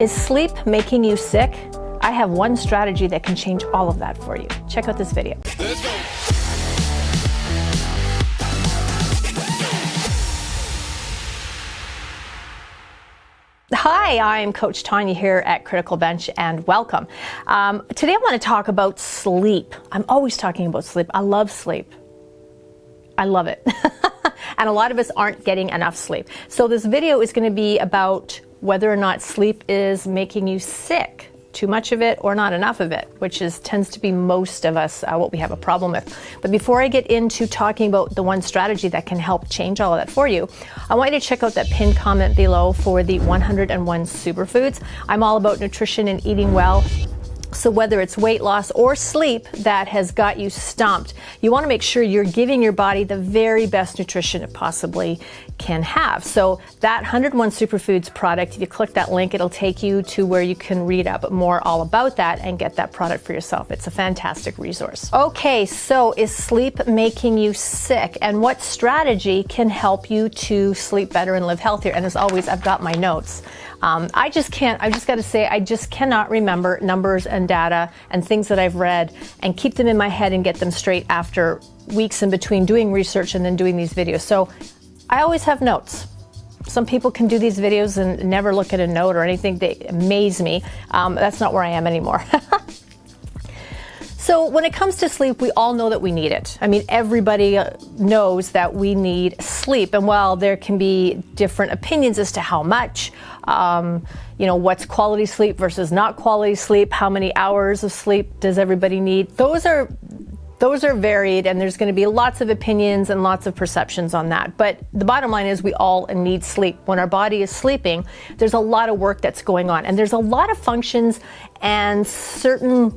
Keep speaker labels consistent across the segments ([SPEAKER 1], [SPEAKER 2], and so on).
[SPEAKER 1] Is sleep making you sick? I have one strategy that can change all of that for you. Check out this video.
[SPEAKER 2] Let's go.
[SPEAKER 1] Hi, I'm Coach Tonya here at Criticalbench, and welcome. Today I want to talk about sleep. I'm always talking about sleep. I love sleep. I love it. And a lot of us aren't getting enough sleep. So this video is going to be about whether or not sleep is making you sick. Too much of it or not enough of it, which tends to be most of us what we have a problem with. But before I get into talking about the one strategy that can help change all of that for you, I want you to check out that pinned comment below for the 101 superfoods. I'm all about nutrition and eating well. So whether it's weight loss or sleep that has got you stumped, you want to make sure you're giving your body the very best nutrition it possibly can have. So that 101 Superfoods product, if you click that link, it'll take you to where you can read up more all about that and get that product for yourself. It's a fantastic resource. Okay, so is sleep making you sick? And what strategy can help you to sleep better and live healthier? And as always, I've got my notes. I just got to say, I just cannot remember numbers and data and things that I've read and keep them in my head and get them straight after weeks in between doing research and then doing these videos. So I always have notes. Some people can do these videos and never look at a note or anything. They amaze me. That's not where I am anymore. So when it comes to sleep, we all know that we need it. I mean, everybody knows that we need sleep. And while there can be different opinions as to how much, what's quality sleep versus not quality sleep, how many hours of sleep does everybody need? Those are varied, and there's going to be lots of opinions and lots of perceptions on that. But the bottom line is we all need sleep. When our body is sleeping, there's a lot of work that's going on. And there's a lot of functions and certain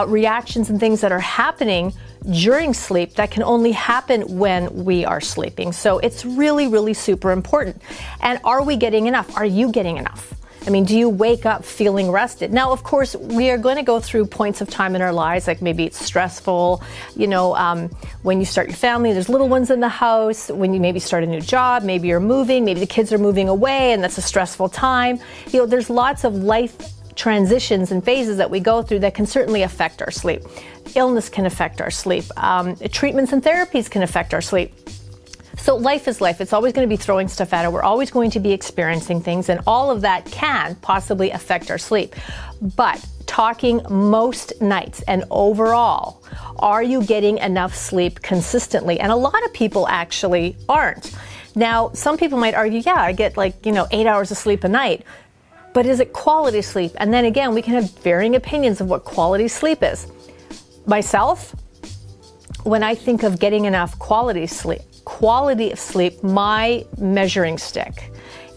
[SPEAKER 1] reactions and things that are happening during sleep that can only happen when we are sleeping. So it's really, really super important. And are we getting enough? Are you getting enough? I mean, do you wake up feeling rested? Now, of course, we are going to go through points of time in our lives, like maybe it's stressful, when you start your family, there's little ones in the house, when you maybe start a new job, maybe you're moving, maybe the kids are moving away and that's a stressful time. There's lots of life transitions and phases that we go through that can certainly affect our sleep. Illness can affect our sleep. Treatments and therapies can affect our sleep. So life is life. It's always going to be throwing stuff at it. We're always going to be experiencing things, and all of that can possibly affect our sleep. But talking most nights and overall, are you getting enough sleep consistently? And a lot of people actually aren't. Now, some people might argue, yeah, I get 8 hours of sleep a night. But is it quality sleep? And then again, we can have varying opinions of what quality sleep is. Myself, when I think of getting enough quality of sleep, my measuring stick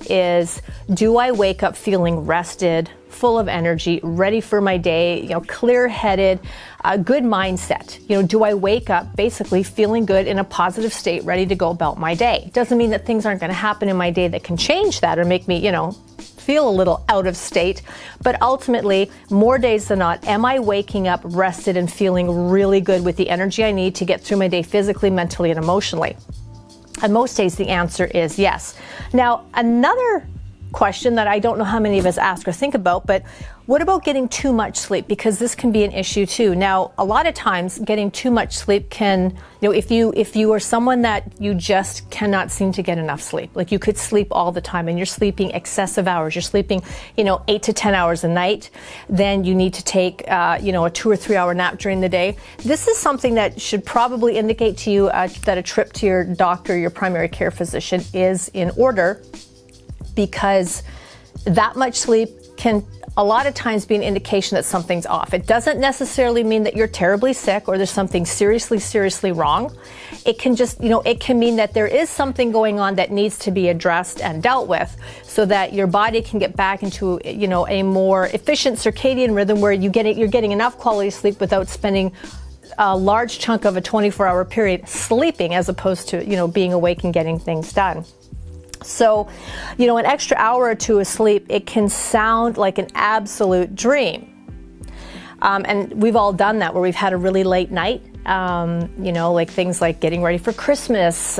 [SPEAKER 1] is, do I wake up feeling rested, full of energy, ready for my day, clear-headed, a good mindset? Do I wake up basically feeling good, in a positive state, ready to go about my day? Doesn't mean that things aren't going to happen in my day that can change that or make me, feel a little out of state. But ultimately, more days than not, am I waking up rested and feeling really good with the energy I need to get through my day physically, mentally, and emotionally? And most days the answer is yes. Now, another question that I don't know how many of us ask or think about, but what about getting too much sleep? Because this can be an issue too. Now, a lot of times getting too much sleep can, if you are someone that you just cannot seem to get enough sleep, like you could sleep all the time and you're sleeping excessive hours, you're sleeping, 8 to 10 hours a night, then you need to take, a 2 or 3 hour nap during the day. This is something that should probably indicate to you that a trip to your doctor, your primary care physician, is in order, because that much sleep can a lot of times be an indication that something's off. It doesn't necessarily mean that you're terribly sick or there's something seriously, seriously wrong. It can just, it can mean that there is something going on that needs to be addressed and dealt with, so that your body can get back into, a more efficient circadian rhythm where you're getting enough quality sleep without spending a large chunk of a 24-hour period sleeping, as opposed to, being awake and getting things done. So, an extra hour or two of sleep, it can sound like an absolute dream. And we've all done that, where we've had a really late night You know, like things like getting ready for Christmas,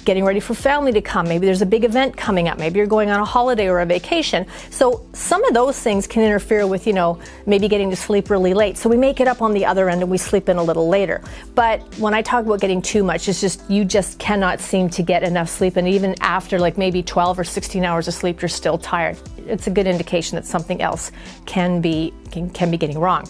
[SPEAKER 1] getting ready for family to come. Maybe there's a big event coming up. Maybe you're going on a holiday or a vacation. So some of those things can interfere with, you know, maybe getting to sleep really late. So we make it up on the other end and we sleep in a little later. But when I talk about getting too much, it's just you just cannot seem to get enough sleep. And even after like maybe 12 or 16 hours of sleep, you're still tired. It's a good indication that something else can be getting wrong.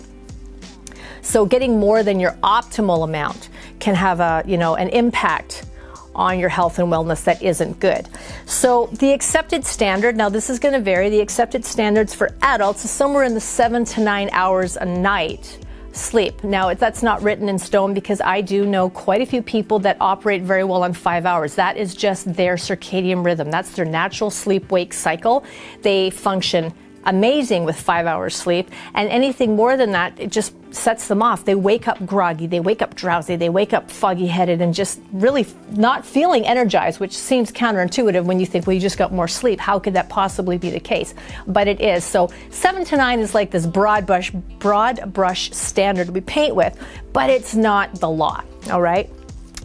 [SPEAKER 1] So getting more than your optimal amount can have an impact on your health and wellness that isn't good. So the accepted standard, now this is going to vary, the accepted standards for adults is somewhere in the 7 to 9 hours a night sleep. Now that's not written in stone because I do know quite a few people that operate very well on 5 hours. That is just their circadian rhythm. That's their natural sleep-wake cycle. They function amazing with 5 hours sleep, and anything more than that, it just sets them off. They wake up groggy, they wake up drowsy, they wake up foggy-headed and just really not feeling energized, which seems counterintuitive when you think, well, you just got more sleep. How could that possibly be the case? But it is. So 7 to 9 is like this broad brush standard we paint with, but it's not the law, all right?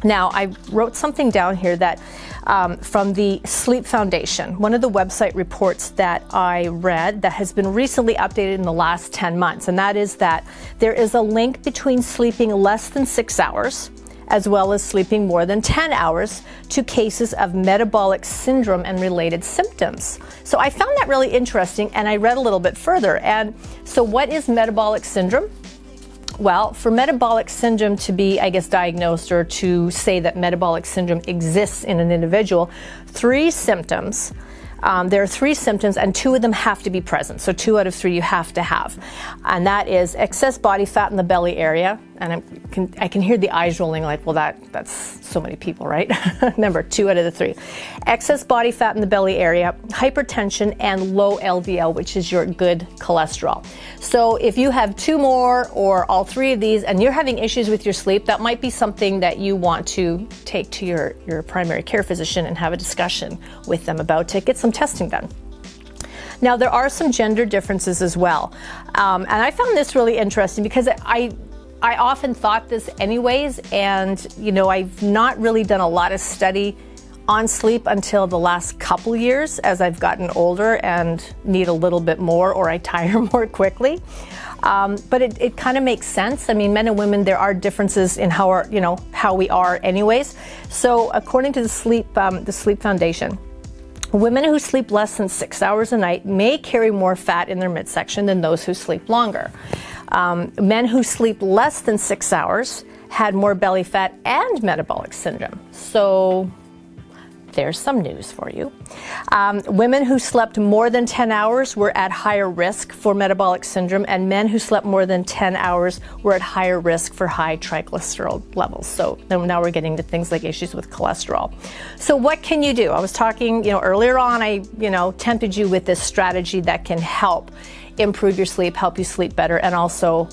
[SPEAKER 1] Now, I wrote something down here that from the Sleep Foundation, one of the website reports that I read that has been recently updated in the last 10 months, and that is that there is a link between sleeping less than 6 hours as well as sleeping more than 10 hours to cases of metabolic syndrome and related symptoms. So I found that really interesting, and I read a little bit further. And so what is metabolic syndrome? Well, for metabolic syndrome to be, I guess, diagnosed or to say that metabolic syndrome exists in an individual, three symptoms. There are three symptoms and two of them have to be present. So 2 out of 3 you have to have. And that is excess body fat in the belly area. And I can hear the eyes rolling like, well, that's so many people, right? Remember, 2 out of the 3. Excess body fat in the belly area, hypertension, and low LDL, which is your good cholesterol. So if you have 2 more or all 3 of these and you're having issues with your sleep, that might be something that you want to take to your primary care physician and have a discussion with them about to get some testing done. Now, there are some gender differences as well. And I found this really interesting because I often thought this anyways, and I've not really done a lot of study on sleep until the last couple years as I've gotten older and need a little bit more or I tire more quickly. But it kind of makes sense. I mean, men and women, there are differences in how we are anyways. So according to the Sleep Foundation, women who sleep less than 6 hours a night may carry more fat in their midsection than those who sleep longer. Men who sleep less than 6 hours had more belly fat and metabolic syndrome. So there's some news for you. Women who slept more than 10 hours were at higher risk for metabolic syndrome, and men who slept more than 10 hours were at higher risk for high triglyceride levels. So now we're getting to things like issues with cholesterol. So what can you do? I was talking, earlier on, I tempted you with this strategy that can help improve your sleep, help you sleep better, and also,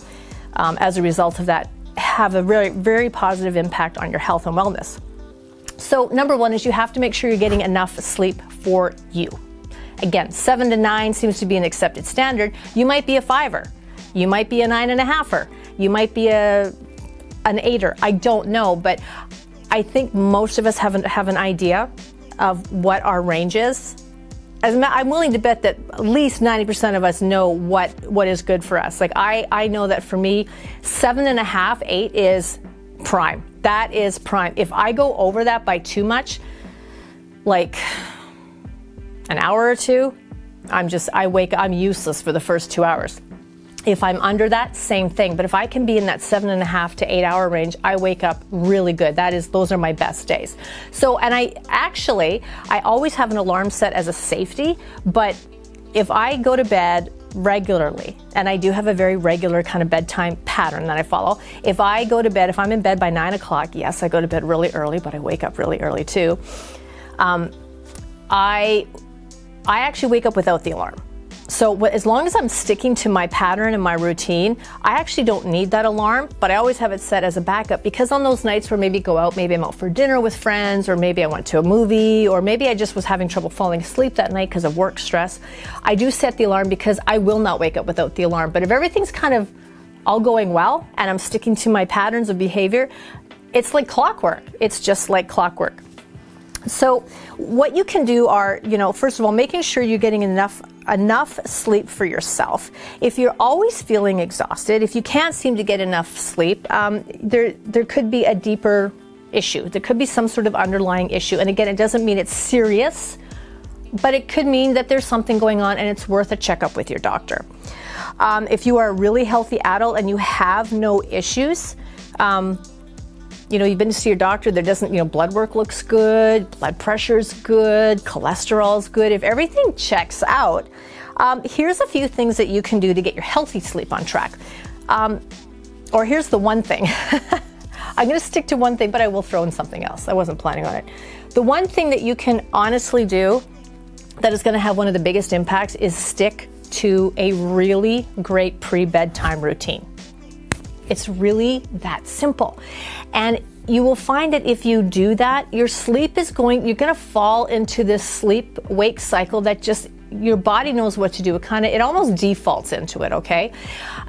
[SPEAKER 1] as a result of that, have a very, very positive impact on your health and wellness. So number 1 is you have to make sure you're getting enough sleep for you. Again, 7 to 9 seems to be an accepted standard. You might be a 5-er. You might be a 9.5-er. You might be an 8-er. I don't know, but I think most of us have an idea of what our range is. I'm willing to bet that at least 90% of us know what is good for us. Like I know that for me, 7.5, 8 is prime. That is prime. If I go over that by too much, like an hour or 2, I'm useless for the first 2 hours. If I'm under that, same thing. But if I can be in that 7.5 to 8 hour range, I wake up really good. Those are my best days. So, and I always have an alarm set as a safety, but if I go to bed regularly, and I do have a very regular kind of bedtime pattern that I follow. If I go to bed, if I'm in bed by 9 o'clock, yes, I go to bed really early, but I wake up really early too. I actually wake up without the alarm. So as long as I'm sticking to my pattern and my routine, I actually don't need that alarm, but I always have it set as a backup because on those nights where maybe I'm out for dinner with friends, or maybe I went to a movie, or maybe I just was having trouble falling asleep that night because of work stress, I do set the alarm because I will not wake up without the alarm. But if everything's kind of, all going well and I'm sticking to my patterns of behavior, it's like clockwork. It's just like clockwork. So what you can do are, first of all, making sure you're getting enough sleep for yourself. If you're always feeling exhausted, if you can't seem to get enough sleep, there could be a deeper issue. There could be some sort of underlying issue. And again, it doesn't mean it's serious, but it could mean that there's something going on and it's worth a checkup with your doctor. If you are a really healthy adult and you have no issues, you've been to see your doctor, there doesn't, blood work looks good, blood pressure's good, cholesterol's good. If everything checks out, here's a few things that you can do to get your healthy sleep on track. Or here's the one thing. I'm going to stick to one thing, but I will throw in something else. I wasn't planning on it. The one thing that you can honestly do that is going to have one of the biggest impacts is stick to a really great pre-bedtime routine. It's really that simple. And you will find that if you do that, your sleep you're going to fall into this sleep-wake cycle that just, your body knows what to do. It almost defaults into it, okay?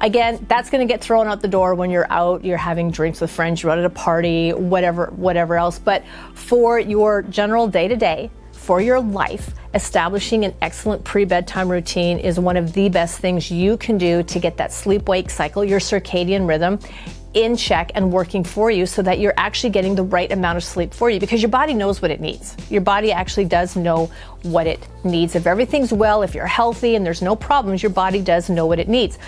[SPEAKER 1] Again, that's going to get thrown out the door when you're out, you're having drinks with friends, you're out at a party, whatever else. But for your general day-to-day, for your life, establishing an excellent pre-bedtime routine is one of the best things you can do to get that sleep-wake cycle, your circadian rhythm, in check and working for you so that you're actually getting the right amount of sleep for you, because your body knows what it needs. Your body actually does know what it needs. If everything's well, if you're healthy and there's no problems, your body does know what it needs.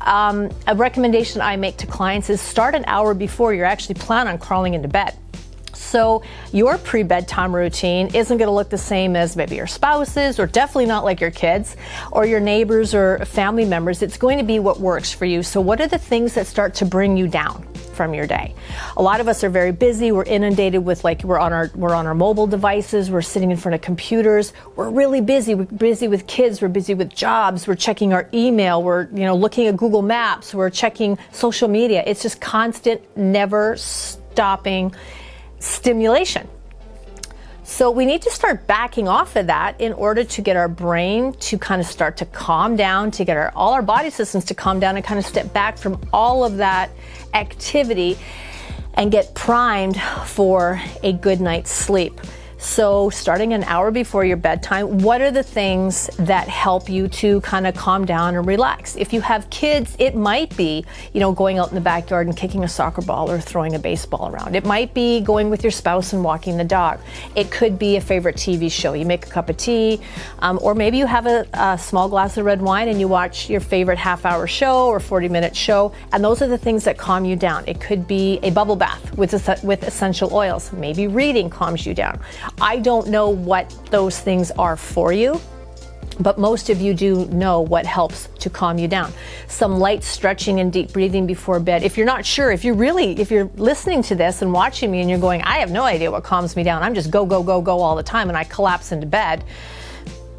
[SPEAKER 1] A recommendation I make to clients is start an hour before you actually plan on crawling into bed. So your pre-bedtime routine isn't going to look the same as maybe your spouse's, or definitely not like your kids or your neighbors or family members. It's going to be what works for you. So what are the things that start to bring you down from your day? A lot of us are very busy. We're inundated with, we're on our mobile devices. We're sitting in front of computers. We're really busy. We're busy with kids. We're busy with jobs. We're checking our email. We're, looking at Google Maps. We're checking social media. It's just constant, never stopping stimulation. So we need to start backing off of that in order to get our brain to kind of start to calm down, to get all our body systems to calm down and kind of step back from all of that activity and get primed for a good night's sleep. So starting an hour before your bedtime, what are the things that help you to kind of calm down and relax? If you have kids, it might be, going out in the backyard and kicking a soccer ball or throwing a baseball around. It might be going with your spouse and walking the dog. It could be a favorite TV show. You make a cup of tea, or maybe you have a small glass of red wine and you watch your favorite half-hour show or 40-minute show, and those are the things that calm you down. It could be a bubble bath with essential oils. Maybe reading calms you down. I don't know what those things are for you, but most of you do know what helps to calm you down. Some light stretching and deep breathing before bed. If you're not sure, if you're listening to this and watching me and you're going, I have no idea what calms me down, I'm just go all the time and I collapse into bed.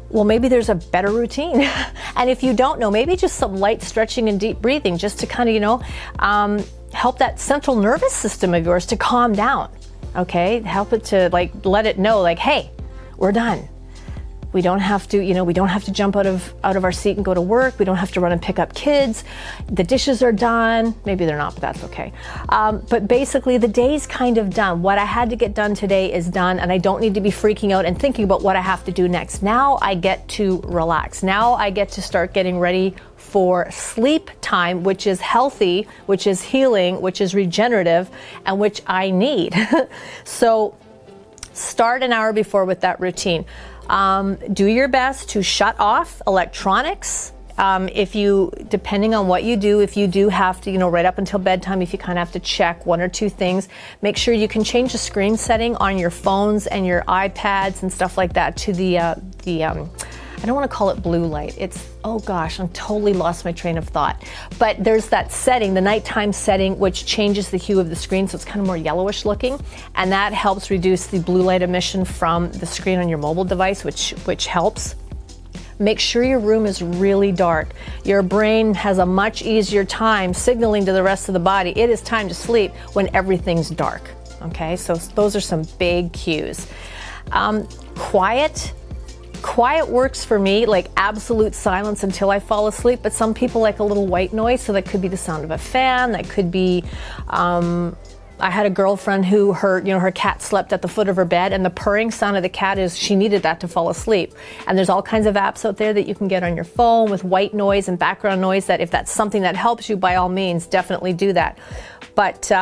[SPEAKER 1] Well, maybe there's a better routine. And if you don't know, maybe just some light stretching and deep breathing just to kind of, help that central nervous system of yours to calm down. Okay, help it to let it know, hey, we're done. We don't have to jump out of our seat and go to work. We don't have to run and pick up kids. The dishes are done. Maybe they're not, but that's okay. But basically the day's kind of done. What I had to get done today is done, and I don't need to be freaking out and thinking about what I have to do next. Now I get to relax. Now I get to start getting ready for sleep time, which is healthy, which is healing, which is regenerative, and which I need. So start an hour before with that routine. Do your best to shut off electronics. Depending on what you do, if you do have to, right up until bedtime, if you kind of have to check one or two things, make sure you can change the screen setting on your phones and your iPads and stuff like that to the I don't want to call it blue light. Oh gosh, I'm totally lost my train of thought. But there's that setting, the nighttime setting, which changes the hue of the screen, so it's kind of more yellowish looking, and that helps reduce the blue light emission from the screen on your mobile device, which helps. Make sure your room is really dark. Your brain has a much easier time signaling to the rest of the body, it is time to sleep, when everything's dark. Okay, so those are some big cues. Quiet quiet works for me, like absolute silence until I fall asleep, but some people like a little white noise, so that could be the sound of a fan, that could be, I had a girlfriend who her cat slept at the foot of her bed, and the purring sound of the cat she needed that to fall asleep. And there's all kinds of apps out there that you can get on your phone with white noise and background noise, that if that's something that helps you, by all means, definitely do that. But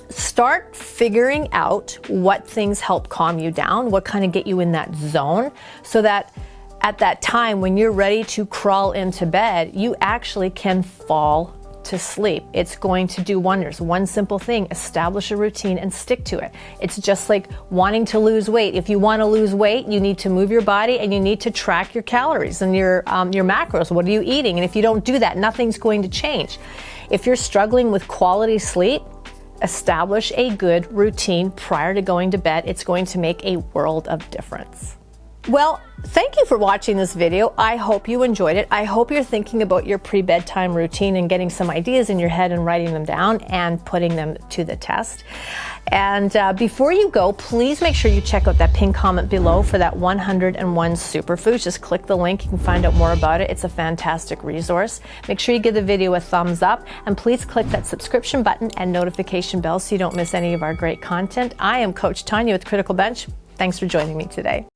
[SPEAKER 1] start figuring out what things help calm you down, what kind of get you in that zone, so that at that time when you're ready to crawl into bed, you actually can fall to sleep. It's going to do wonders. One simple thing: establish a routine and stick to it. It's just like wanting to lose weight. If you want to lose weight, you need to move your body and you need to track your calories and your macros. What are you eating? And if you don't do that, nothing's going to change. If you're struggling with quality sleep, establish a good routine prior to going to bed. It's going to make a world of difference. Well, thank you for watching this video. I hope you enjoyed it. I hope you're thinking about your pre-bedtime routine and getting some ideas in your head and writing them down and putting them to the test. And before you go, please make sure you check out that pinned comment below for that 101 superfoods. Just click the link. You can find out more about it. It's a fantastic resource. Make sure you give the video a thumbs up, and please click that subscription button and notification bell so you don't miss any of our great content. I am Coach Tonya with Criticalbench. Thanks for joining me today.